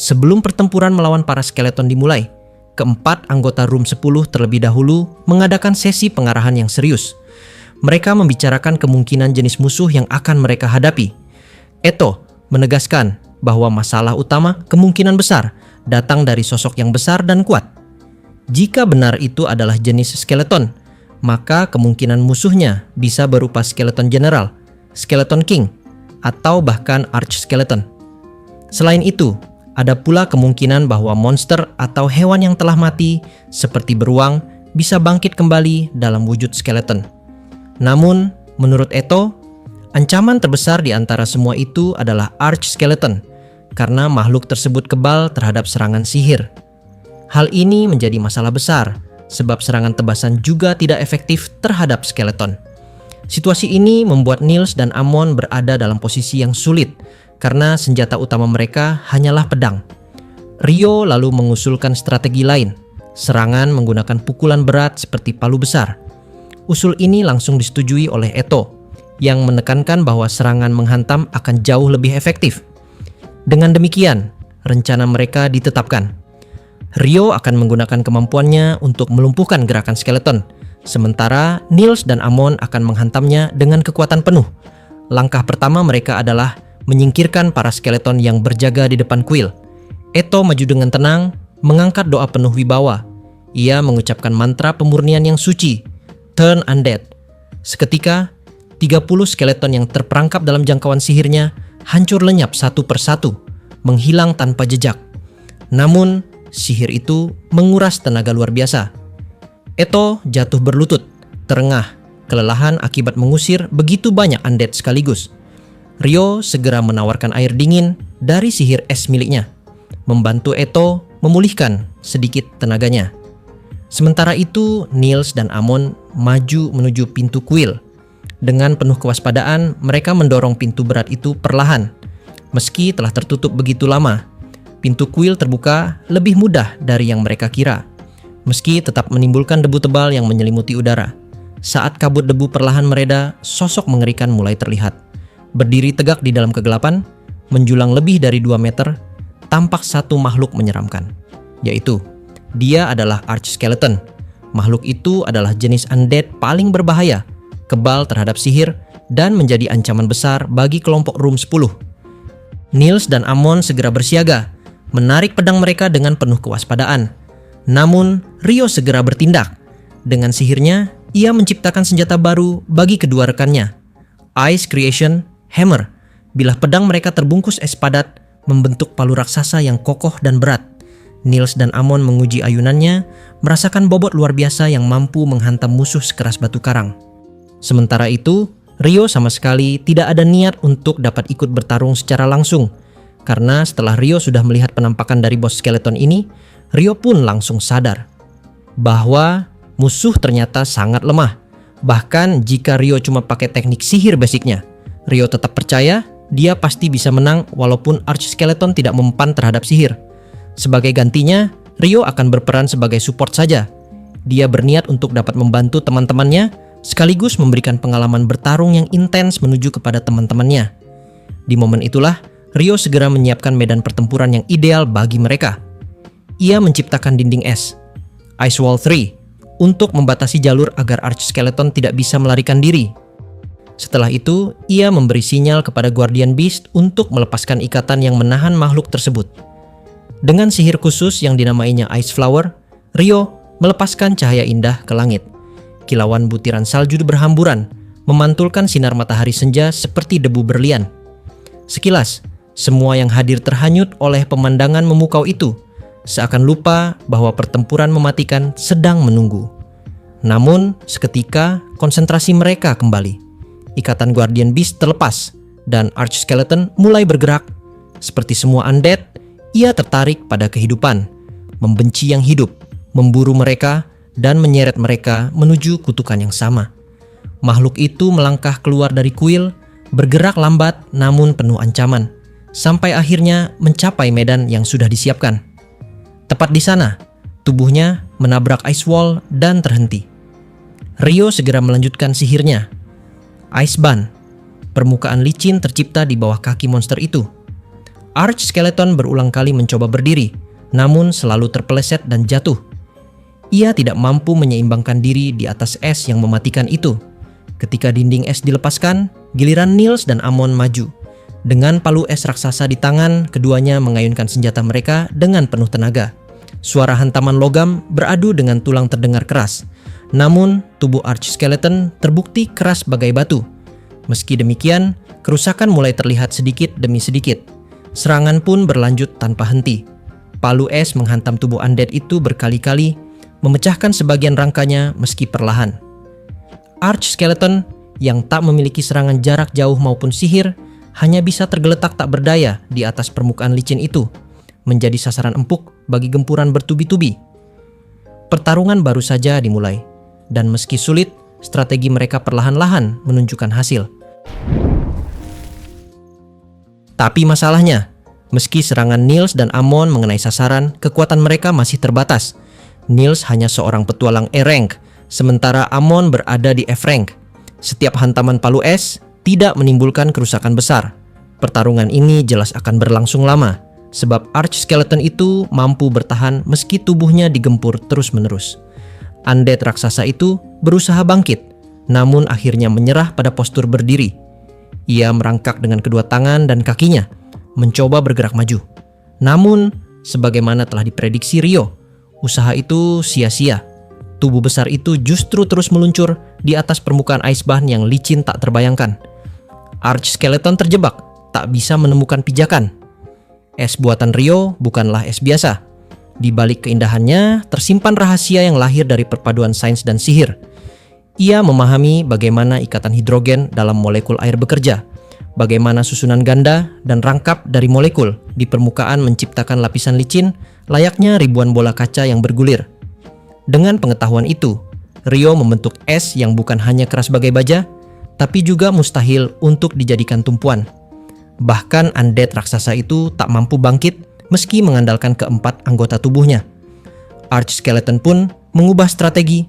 Sebelum pertempuran melawan para skeleton dimulai, keempat anggota Room 10 terlebih dahulu mengadakan sesi pengarahan yang serius. Mereka membicarakan kemungkinan jenis musuh yang akan mereka hadapi. Eto menegaskan bahwa masalah utama kemungkinan besar datang dari sosok yang besar dan kuat. Jika benar itu adalah jenis skeleton, maka kemungkinan musuhnya bisa berupa skeleton general, skeleton king, atau bahkan arch skeleton. Selain itu, ada pula kemungkinan bahwa monster atau hewan yang telah mati seperti beruang bisa bangkit kembali dalam wujud skeleton. Namun, menurut Eto, ancaman terbesar di antara semua itu adalah arch skeleton karena makhluk tersebut kebal terhadap serangan sihir. Hal ini menjadi masalah besar sebab serangan tebasan juga tidak efektif terhadap skeleton. Situasi ini membuat Niels dan Amon berada dalam posisi yang sulit karena senjata utama mereka hanyalah pedang. Ryo lalu mengusulkan strategi lain, serangan menggunakan pukulan berat seperti palu besar. Usul ini langsung disetujui oleh Eto, yang menekankan bahwa serangan menghantam akan jauh lebih efektif. Dengan demikian, rencana mereka ditetapkan. Ryo akan menggunakan kemampuannya untuk melumpuhkan gerakan skeleton, sementara Niels dan Amon akan menghantamnya dengan kekuatan penuh. Langkah pertama mereka adalah menyingkirkan para skeleton yang berjaga di depan kuil. Eto maju dengan tenang, mengangkat doa penuh wibawa. Ia mengucapkan mantra pemurnian yang suci, Turn Undead. Seketika, 30 skeleton yang terperangkap dalam jangkauan sihirnya hancur lenyap satu persatu, menghilang tanpa jejak. Namun, sihir itu menguras tenaga luar biasa. Eto jatuh berlutut, terengah, kelelahan akibat mengusir begitu banyak undead sekaligus. Ryo segera menawarkan air dingin dari sihir es miliknya, membantu Eto memulihkan sedikit tenaganya. Sementara itu, Niels dan Amon maju menuju pintu kuil. Dengan penuh kewaspadaan, mereka mendorong pintu berat itu perlahan. Meski telah tertutup begitu lama, pintu kuil terbuka lebih mudah dari yang mereka kira. Meski tetap menimbulkan debu tebal yang menyelimuti udara. Saat kabut debu perlahan mereda, sosok mengerikan mulai terlihat. Berdiri tegak di dalam kegelapan, menjulang lebih dari 2 meter, tampak satu makhluk menyeramkan, yaitu dia adalah arch skeleton. Makhluk itu adalah jenis undead paling berbahaya, kebal terhadap sihir, dan menjadi ancaman besar bagi kelompok Room 10. Niels dan Amon segera bersiaga, menarik pedang mereka dengan penuh kewaspadaan. Namun, Ryo segera bertindak. Dengan sihirnya, ia menciptakan senjata baru bagi kedua rekannya, Ice Creation Hammer. Bilah pedang mereka terbungkus es padat, membentuk palu raksasa yang kokoh dan berat. Niels dan Amon menguji ayunannya, merasakan bobot luar biasa yang mampu menghantam musuh sekeras batu karang. Sementara itu, Ryo sama sekali tidak ada niat untuk dapat ikut bertarung secara langsung. Karena setelah Ryo sudah melihat penampakan dari bos skeleton ini, Ryo pun langsung sadar bahwa musuh ternyata sangat lemah. Bahkan jika Ryo cuma pakai teknik sihir basicnya, Ryo tetap percaya dia pasti bisa menang walaupun arch skeleton tidak mempan terhadap sihir. Sebagai gantinya, Ryo akan berperan sebagai support saja. Dia berniat untuk dapat membantu teman-temannya sekaligus memberikan pengalaman bertarung yang intens menuju kepada teman-temannya. Di momen itulah, Ryo segera menyiapkan medan pertempuran yang ideal bagi mereka. Ia menciptakan dinding es, Ice Wall 3, untuk membatasi jalur agar arch skeleton tidak bisa melarikan diri. Setelah itu, ia memberi sinyal kepada Guardian Beast untuk melepaskan ikatan yang menahan makhluk tersebut. Dengan sihir khusus yang dinamainya Ice Flower, Ryo melepaskan cahaya indah ke langit. Kilauan butiran salju berhamburan, memantulkan sinar matahari senja seperti debu berlian. Sekilas, semua yang hadir terhanyut oleh pemandangan memukau itu, seakan lupa bahwa pertempuran mematikan sedang menunggu. Namun, seketika konsentrasi mereka kembali. Ikatan Guardian Beast terlepas, dan Arch Skeleton mulai bergerak. Seperti semua undead, ia tertarik pada kehidupan, membenci yang hidup, memburu mereka, dan menyeret mereka menuju kutukan yang sama. Makhluk itu melangkah keluar dari kuil, bergerak lambat namun penuh ancaman, sampai akhirnya mencapai medan yang sudah disiapkan. Tepat di sana, tubuhnya menabrak ice wall dan terhenti. Ryo segera melanjutkan sihirnya. Ice Bun, permukaan licin tercipta di bawah kaki monster itu. Arch Skeleton berulang kali mencoba berdiri, namun selalu terpeleset dan jatuh. Ia tidak mampu menyeimbangkan diri di atas es yang mematikan itu. Ketika dinding es dilepaskan, giliran Niels dan Amon maju. Dengan palu es raksasa di tangan, keduanya mengayunkan senjata mereka dengan penuh tenaga. Suara hantaman logam beradu dengan tulang terdengar keras. Namun, tubuh Arch Skeleton terbukti keras bagai batu. Meski demikian, kerusakan mulai terlihat sedikit demi sedikit. Serangan pun berlanjut tanpa henti. Palu es menghantam tubuh undead itu berkali-kali, memecahkan sebagian rangkanya meski perlahan. Arch Skeleton yang tak memiliki serangan jarak jauh maupun sihir hanya bisa tergeletak tak berdaya di atas permukaan licin itu, menjadi sasaran empuk bagi gempuran bertubi-tubi. Pertarungan baru saja dimulai, dan meski sulit, strategi mereka perlahan-lahan menunjukkan hasil. Tapi masalahnya, meski serangan Niels dan Amon mengenai sasaran, kekuatan mereka masih terbatas. Niels hanya seorang petualang E-rank, sementara Amon berada di F-rank. Setiap hantaman palu es tidak menimbulkan kerusakan besar. Pertarungan ini jelas akan berlangsung lama, sebab Arch Skeleton itu mampu bertahan meski tubuhnya digempur terus-menerus. Undead raksasa itu berusaha bangkit, namun akhirnya menyerah pada postur berdiri. Ia merangkak dengan kedua tangan dan kakinya, mencoba bergerak maju. Namun, sebagaimana telah diprediksi Rio, usaha itu sia-sia. Tubuh besar itu justru terus meluncur di atas permukaan Icebarn yang licin tak terbayangkan. Arch Skeleton terjebak, tak bisa menemukan pijakan. Es buatan Rio bukanlah es biasa. Di balik keindahannya, tersimpan rahasia yang lahir dari perpaduan sains dan sihir. Ia memahami bagaimana ikatan hidrogen dalam molekul air bekerja, bagaimana susunan ganda dan rangkap dari molekul di permukaan menciptakan lapisan licin layaknya ribuan bola kaca yang bergulir. Dengan pengetahuan itu, Rio membentuk es yang bukan hanya keras bagai baja, tapi juga mustahil untuk dijadikan tumpuan. Bahkan undead raksasa itu tak mampu bangkit meski mengandalkan keempat anggota tubuhnya. Arch Skeleton pun mengubah strategi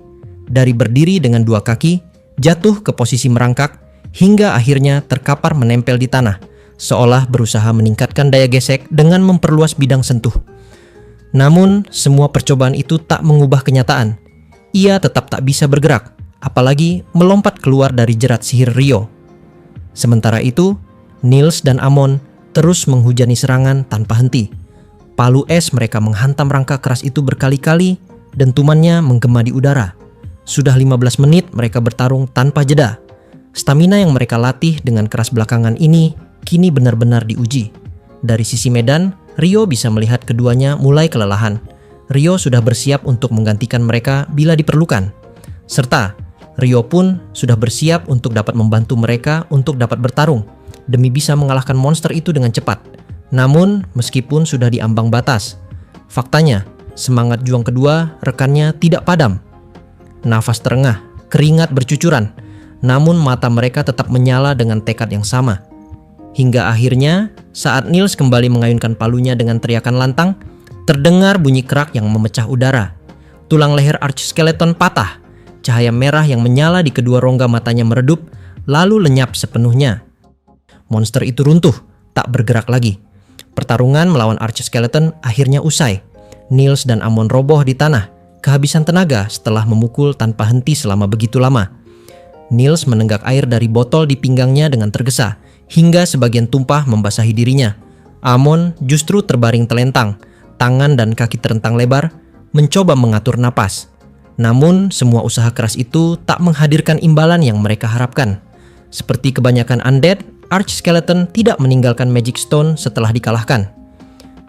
dari berdiri dengan dua kaki, jatuh ke posisi merangkak, hingga akhirnya terkapar menempel di tanah, seolah berusaha meningkatkan daya gesek dengan memperluas bidang sentuh. Namun, semua percobaan itu tak mengubah kenyataan. Ia tetap tak bisa bergerak, apalagi melompat keluar dari jerat sihir Rio. Sementara itu, Niels dan Amon terus menghujani serangan tanpa henti. Palu es mereka menghantam rangka keras itu berkali-kali, dentumannya menggema di udara. Sudah 15 menit mereka bertarung tanpa jeda. Stamina yang mereka latih dengan keras belakangan ini kini benar-benar diuji. Dari sisi medan, Rio bisa melihat keduanya mulai kelelahan. Rio sudah bersiap untuk menggantikan mereka bila diperlukan. Serta, Rio pun sudah bersiap untuk dapat membantu mereka untuk dapat bertarung demi bisa mengalahkan monster itu dengan cepat. Namun, meskipun sudah di ambang batas, faktanya, semangat juang kedua rekannya tidak padam. Nafas terengah, keringat bercucuran, namun mata mereka tetap menyala dengan tekad yang sama. Hingga akhirnya, saat Niels kembali mengayunkan palunya dengan teriakan lantang, terdengar bunyi kerak yang memecah udara. Tulang leher Arch Skeleton patah, cahaya merah yang menyala di kedua rongga matanya meredup, lalu lenyap sepenuhnya. Monster itu runtuh, tak bergerak lagi. Pertarungan melawan Arch Skeleton akhirnya usai. Niels dan Amon roboh di tanah, kehabisan tenaga setelah memukul tanpa henti selama begitu lama. Niels menenggak air dari botol di pinggangnya dengan tergesa, hingga sebagian tumpah membasahi dirinya. Amon justru terbaring telentang, tangan dan kaki terentang lebar, mencoba mengatur napas. Namun, semua usaha keras itu tak menghadirkan imbalan yang mereka harapkan. Seperti kebanyakan undead, Arch Skeleton tidak meninggalkan Magic Stone setelah dikalahkan.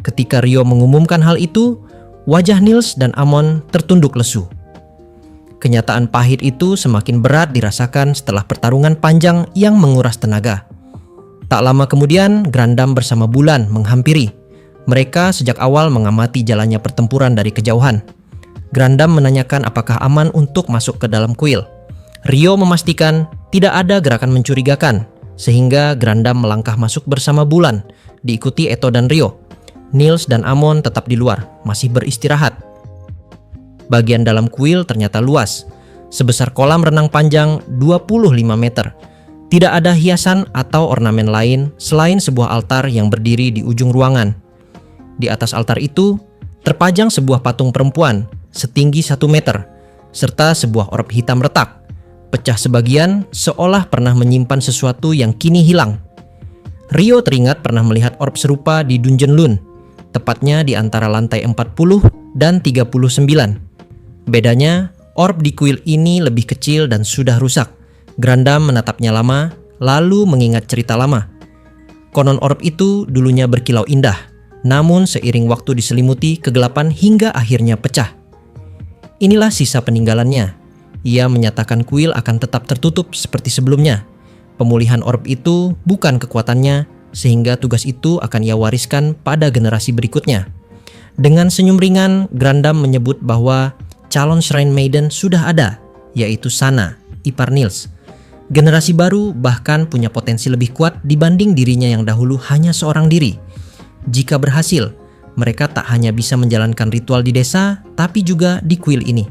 Ketika Rio mengumumkan hal itu, wajah Niels dan Amon tertunduk lesu. Kenyataan pahit itu semakin berat dirasakan setelah pertarungan panjang yang menguras tenaga. Tak lama kemudian, Grandam bersama Bulan menghampiri. Mereka sejak awal mengamati jalannya pertempuran dari kejauhan. Grandam menanyakan apakah aman untuk masuk ke dalam kuil. Rio memastikan tidak ada gerakan mencurigakan, sehingga Grandam melangkah masuk bersama Bulan, diikuti Eto dan Rio. Niels dan Amon tetap di luar, masih beristirahat. Bagian dalam kuil ternyata luas, sebesar kolam renang panjang 25 meter. Tidak ada hiasan atau ornamen lain selain sebuah altar yang berdiri di ujung ruangan. Di atas altar itu terpajang sebuah patung perempuan setinggi 1 meter, serta sebuah orb hitam retak, pecah sebagian seolah pernah menyimpan sesuatu yang kini hilang. Rio teringat pernah melihat orb serupa di Dungeon Lune, tepatnya di antara lantai 40 dan 39. Bedanya, orb di kuil ini lebih kecil dan sudah rusak. Grandam menatapnya lama, lalu mengingat cerita lama. Konon orb itu dulunya berkilau indah, namun seiring waktu diselimuti kegelapan hingga akhirnya pecah. Inilah sisa peninggalannya. Ia menyatakan kuil akan tetap tertutup seperti sebelumnya. Pemulihan orb itu bukan kekuatannya, sehingga tugas itu akan ia wariskan pada generasi berikutnya. Dengan senyum ringan, Grandam menyebut bahwa calon Shrine Maiden sudah ada, yaitu Sana, ipar Nils. Generasi baru bahkan punya potensi lebih kuat dibanding dirinya yang dahulu hanya seorang diri. Jika berhasil, mereka tak hanya bisa menjalankan ritual di desa, tapi juga di kuil ini.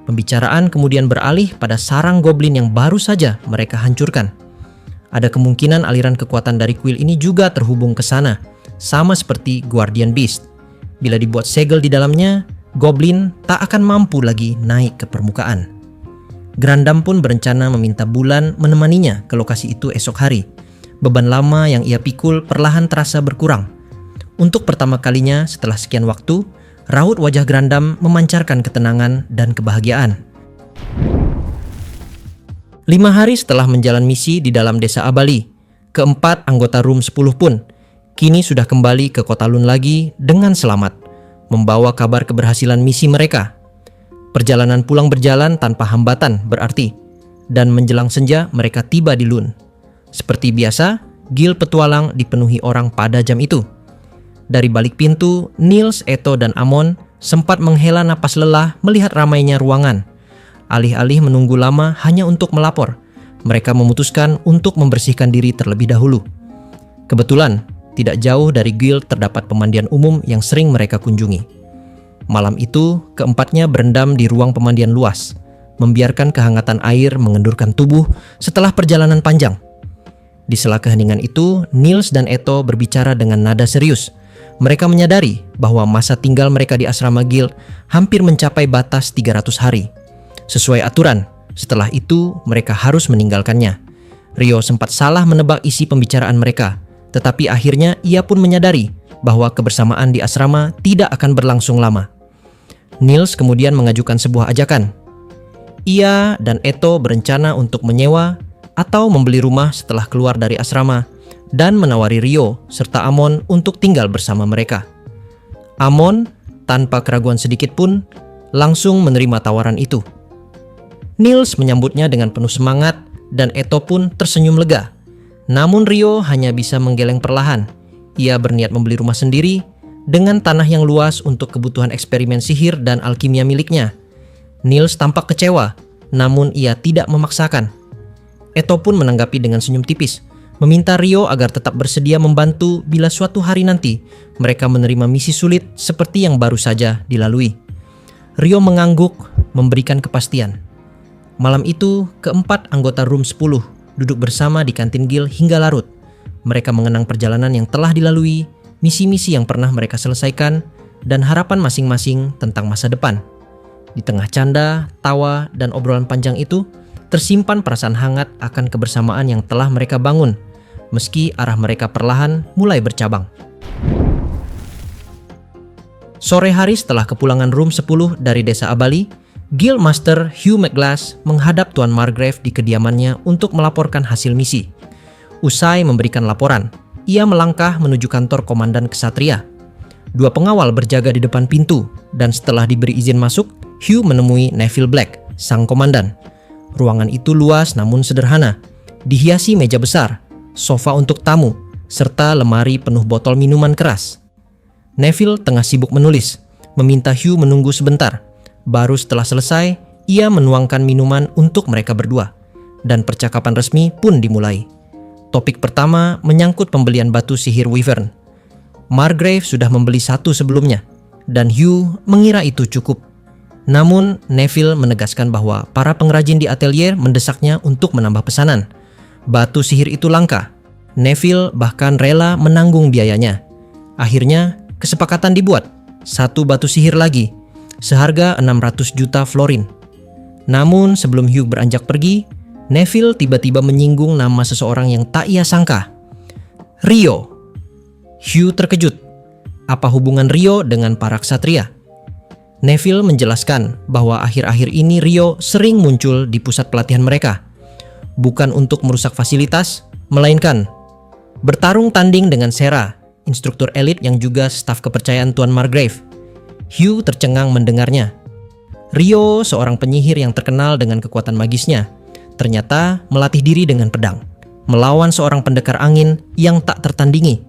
Pembicaraan kemudian beralih pada sarang goblin yang baru saja mereka hancurkan. Ada kemungkinan aliran kekuatan dari kuil ini juga terhubung ke sana, sama seperti Guardian Beast. Bila dibuat segel di dalamnya, goblin tak akan mampu lagi naik ke permukaan. Grandam pun berencana meminta Bulan menemaninya ke lokasi itu esok hari. Beban lama yang ia pikul perlahan terasa berkurang. Untuk pertama kalinya setelah sekian waktu, raut wajah Grandam memancarkan ketenangan dan kebahagiaan. 5 hari setelah menjalani misi di dalam desa Abali, keempat anggota Room 10 pun kini sudah kembali ke kota Lune lagi dengan selamat, membawa kabar keberhasilan misi mereka. Perjalanan pulang berjalan tanpa hambatan berarti, dan menjelang senja mereka tiba di Lune. Seperti biasa, Gil petualang dipenuhi orang pada jam itu. Dari balik pintu, Nils, Eto, dan Amon sempat menghela napas lelah melihat ramainya ruangan. Alih-alih menunggu lama hanya untuk melapor, mereka memutuskan untuk membersihkan diri terlebih dahulu. Kebetulan, tidak jauh dari Gil terdapat pemandian umum yang sering mereka kunjungi. Malam itu, keempatnya berendam di ruang pemandian luas, membiarkan kehangatan air mengendurkan tubuh setelah perjalanan panjang. Di sela keheningan itu, Nils dan Eto berbicara dengan nada serius. Mereka menyadari bahwa masa tinggal mereka di asrama Guild hampir mencapai batas 300 hari. Sesuai aturan, setelah itu mereka harus meninggalkannya. Rio sempat salah menebak isi pembicaraan mereka, tetapi akhirnya ia pun menyadari bahwa kebersamaan di asrama tidak akan berlangsung lama. Nils kemudian mengajukan sebuah ajakan. Ia dan Eto berencana untuk menyewa atau membeli rumah setelah keluar dari asrama dan menawari Rio serta Amon untuk tinggal bersama mereka. Amon, tanpa keraguan sedikit pun, langsung menerima tawaran itu. Nils menyambutnya dengan penuh semangat dan Eto pun tersenyum lega. Namun Rio hanya bisa menggeleng perlahan. Ia berniat membeli rumah sendiri dengan tanah yang luas untuk kebutuhan eksperimen sihir dan alkimia miliknya. Nils tampak kecewa, namun ia tidak memaksakan. Eto pun menanggapi dengan senyum tipis, meminta Rio agar tetap bersedia membantu bila suatu hari nanti mereka menerima misi sulit seperti yang baru saja dilalui. Rio mengangguk, memberikan kepastian. Malam itu, keempat anggota Room 10 duduk bersama di kantin Guild hingga larut. Mereka mengenang perjalanan yang telah dilalui, misi-misi yang pernah mereka selesaikan, dan harapan masing-masing tentang masa depan. Di tengah canda, tawa, dan obrolan panjang itu, tersimpan perasaan hangat akan kebersamaan yang telah mereka bangun, meski arah mereka perlahan mulai bercabang. Sore hari setelah kepulangan Room 10 dari desa Abali, Guild Master Hugh McGlass menghadap Tuan Margrave di kediamannya untuk melaporkan hasil misi. Usai memberikan laporan, ia melangkah menuju kantor Komandan Kesatria. 2 pengawal berjaga di depan pintu, dan setelah diberi izin masuk, Hugh menemui Neville Black, sang komandan. Ruangan itu luas namun sederhana, dihiasi meja besar, sofa untuk tamu, serta lemari penuh botol minuman keras. Neville tengah sibuk menulis, meminta Hugh menunggu sebentar. Baru setelah selesai, ia menuangkan minuman untuk mereka berdua, dan percakapan resmi pun dimulai. Topik pertama menyangkut pembelian batu sihir Wyvern. Margrave sudah membeli 1 sebelumnya, dan Hugh mengira itu cukup. Namun, Neville menegaskan bahwa para pengrajin di atelier mendesaknya untuk menambah pesanan. Batu sihir itu langka. Neville bahkan rela menanggung biayanya. Akhirnya, kesepakatan dibuat. Satu batu sihir lagi, seharga 600 juta florin. Namun sebelum Hugh beranjak pergi, Neville tiba-tiba menyinggung nama seseorang yang tak ia sangka. Rio. Hugh terkejut. Apa hubungan Rio dengan para ksatria? Neville menjelaskan bahwa akhir-akhir ini Rio sering muncul di pusat pelatihan mereka. Bukan untuk merusak fasilitas, melainkan bertarung tanding dengan Sarah, instruktur elit yang juga staf kepercayaan Tuan Margrave. Hugh tercengang mendengarnya. Rio, seorang penyihir yang terkenal dengan kekuatan magisnya, ternyata melatih diri dengan pedang, melawan seorang pendekar angin yang tak tertandingi.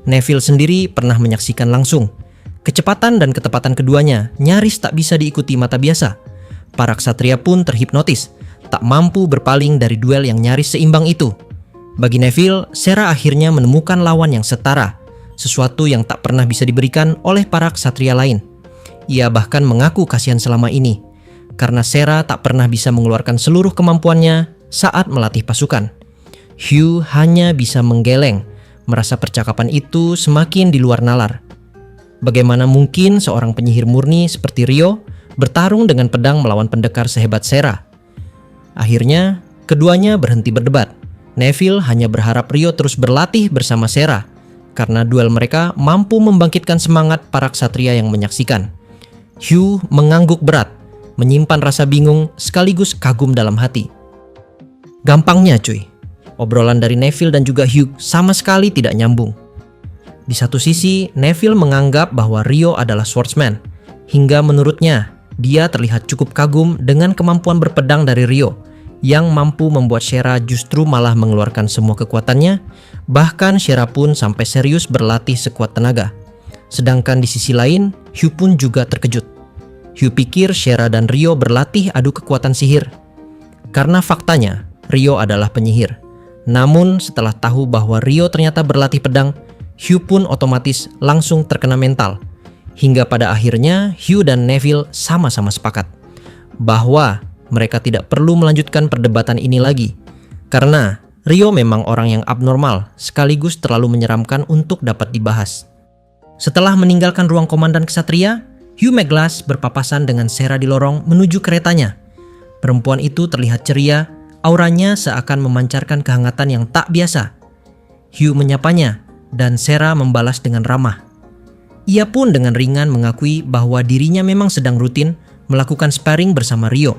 Neville sendiri pernah menyaksikan langsung. Kecepatan dan ketepatan keduanya nyaris tak bisa diikuti mata biasa. Para ksatria pun terhipnotis, tak mampu berpaling dari duel yang nyaris seimbang itu. Bagi Neville, Sarah akhirnya menemukan lawan yang setara, sesuatu yang tak pernah bisa diberikan oleh para ksatria lain. Ia bahkan mengaku kasihan selama ini, karena Sarah tak pernah bisa mengeluarkan seluruh kemampuannya saat melatih pasukan. Hugh hanya bisa menggeleng, merasa percakapan itu semakin di luar nalar. Bagaimana mungkin seorang penyihir murni seperti Rio bertarung dengan pedang melawan pendekar sehebat Sarah? Akhirnya, keduanya berhenti berdebat. Neville hanya berharap Rio terus berlatih bersama Sarah, karena duel mereka mampu membangkitkan semangat para ksatria yang menyaksikan. Hugh mengangguk berat, menyimpan rasa bingung sekaligus kagum dalam hati. Gampangnya cuy, obrolan dari Neville dan juga Hugh sama sekali tidak nyambung. Di satu sisi, Neville menganggap bahwa Rio adalah swordsman, hingga menurutnya dia terlihat cukup kagum dengan kemampuan berpedang dari Rio, yang mampu membuat Sarah justru malah mengeluarkan semua kekuatannya, bahkan Sarah pun sampai serius berlatih sekuat tenaga. Sedangkan di sisi lain, Hugh pun juga terkejut. Hugh pikir Sarah dan Rio berlatih adu kekuatan sihir. Karena faktanya, Rio adalah penyihir. Namun setelah tahu bahwa Rio ternyata berlatih pedang, Hugh pun otomatis langsung terkena mental. Hingga pada akhirnya Hugh dan Neville sama-sama sepakat bahwa mereka tidak perlu melanjutkan perdebatan ini lagi, karena Rio memang orang yang abnormal sekaligus terlalu menyeramkan untuk dapat dibahas. Setelah meninggalkan ruang komandan ksatria, Hugh Meglas berpapasan dengan Sarah di lorong menuju keretanya. Perempuan itu terlihat ceria, auranya seakan memancarkan kehangatan yang tak biasa. Hugh menyapanya, dan Sarah membalas dengan ramah. Ia pun dengan ringan mengakui bahwa dirinya memang sedang rutin melakukan sparring bersama Rio,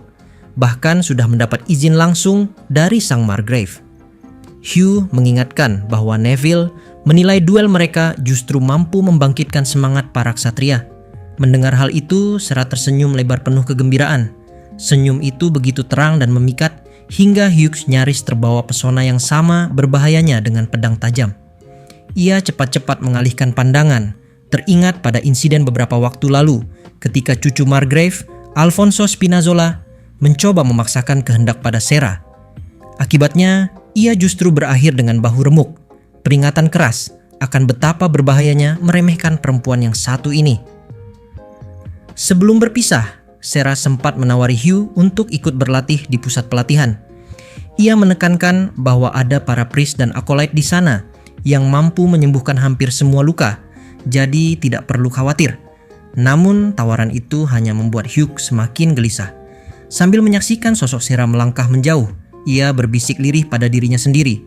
bahkan sudah mendapat izin langsung dari sang Margrave. Hugh mengingatkan bahwa Neville menilai duel mereka justru mampu membangkitkan semangat para ksatria. Mendengar hal itu, Sarah tersenyum lebar penuh kegembiraan. Senyum itu begitu terang dan memikat hingga Hugh nyaris terbawa pesona yang sama berbahayanya dengan pedang tajam. Ia cepat-cepat mengalihkan pandangan, teringat pada insiden beberapa waktu lalu ketika cucu Margrave, Alfonso Spinazzola, mencoba memaksakan kehendak pada Sarah. Akibatnya, ia justru berakhir dengan bahu remuk, peringatan keras akan betapa berbahayanya meremehkan perempuan yang satu ini. Sebelum berpisah, Sarah sempat menawari Hugh untuk ikut berlatih di pusat pelatihan. Ia menekankan bahwa ada para priest dan acolyte di sana yang mampu menyembuhkan hampir semua luka, jadi tidak perlu khawatir. Namun tawaran itu hanya membuat Hugh semakin gelisah. Sambil menyaksikan sosok Sarah melangkah menjauh, ia berbisik lirih pada dirinya sendiri,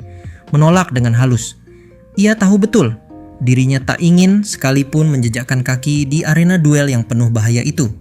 menolak dengan halus. Ia tahu betul, dirinya tak ingin sekalipun menjejakkan kaki di arena duel yang penuh bahaya itu.